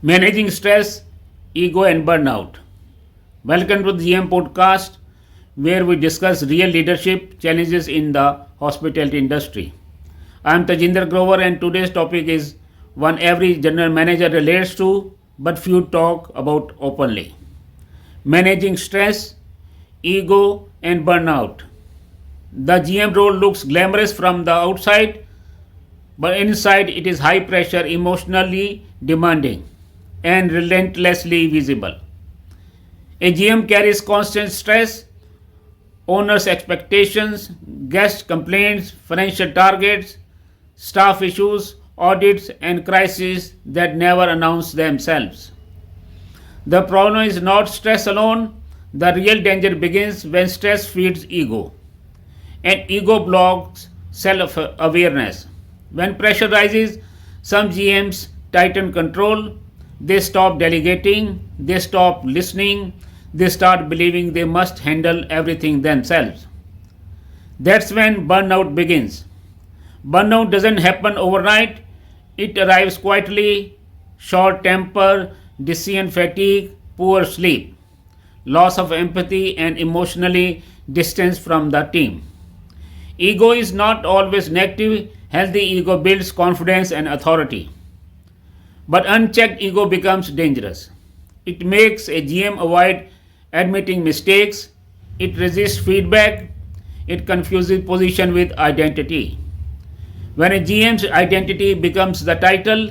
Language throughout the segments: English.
Managing stress, ego, and burnout. Welcome to the GM podcast, where we discuss real leadership challenges in the hospitality industry. I am Tajinder Grover, and today's topic is one every general manager relates to, but few talk about openly. Managing stress, ego, and burnout. The GM role looks glamorous from the outside, but inside it is high pressure, emotionally demanding, and relentlessly visible. A GM carries constant stress, owners' expectations, guest complaints, financial targets, staff issues, audits, and crises that never announce themselves. The problem is not stress alone, the real danger begins when stress feeds ego, and ego blocks self awareness. When pressure rises, some GMs tighten control, they stop delegating, they stop listening, they start believing they must handle everything themselves. That's when burnout begins. Burnout doesn't happen overnight, it arrives quietly: short temper, decision fatigue, poor sleep, loss of empathy, and emotionally distance from the team. Ego is not always negative, healthy ego builds confidence and authority. But unchecked ego becomes dangerous. It makes a GM avoid admitting mistakes, it resists feedback, it confuses position with identity. When a GM's identity becomes the title,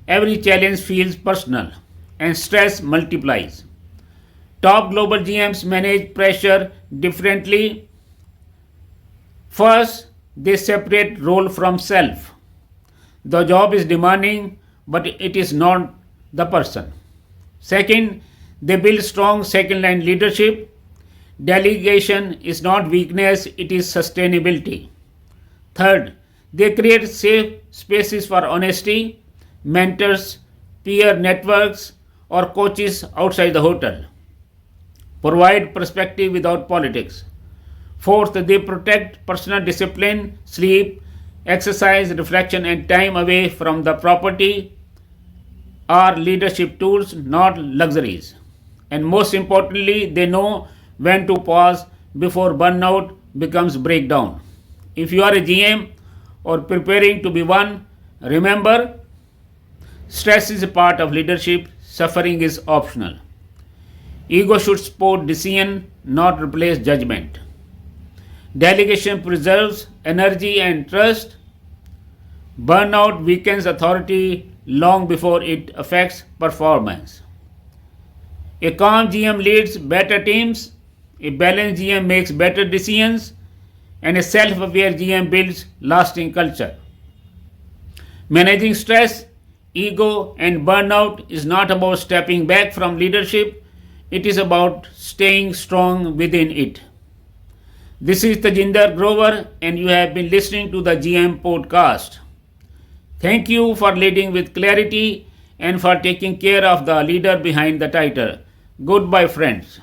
every challenge feels personal and stress multiplies. Top global GMs manage pressure differently. First, they separate role from self. The job is demanding, but it is not the person. Second, they build strong second line leadership. Delegation is not weakness, it is sustainability. Third, they create safe spaces for honesty, mentors, peer networks, or coaches outside the hotel. Provide perspective without politics. Fourth, they protect personal discipline, sleep, exercise, reflection, and time away from the property are leadership tools, not luxuries. And most importantly, they know when to pause before burnout becomes breakdown. If you are a GM or preparing to be one, remember, stress is a part of leadership, suffering is optional. Ego should support decision, not replace judgment. Delegation preserves energy and trust. Burnout weakens authority long before it affects performance. A calm GM leads better teams, a balanced GM makes better decisions, and a self aware GM builds lasting culture. Managing stress, ego, and burnout is not about stepping back from leadership, it is about staying strong within it. This is Tajinder Grover, and you have been listening to the GM podcast. Thank you for leading with clarity and for taking care of the leader behind the title. Goodbye, friends.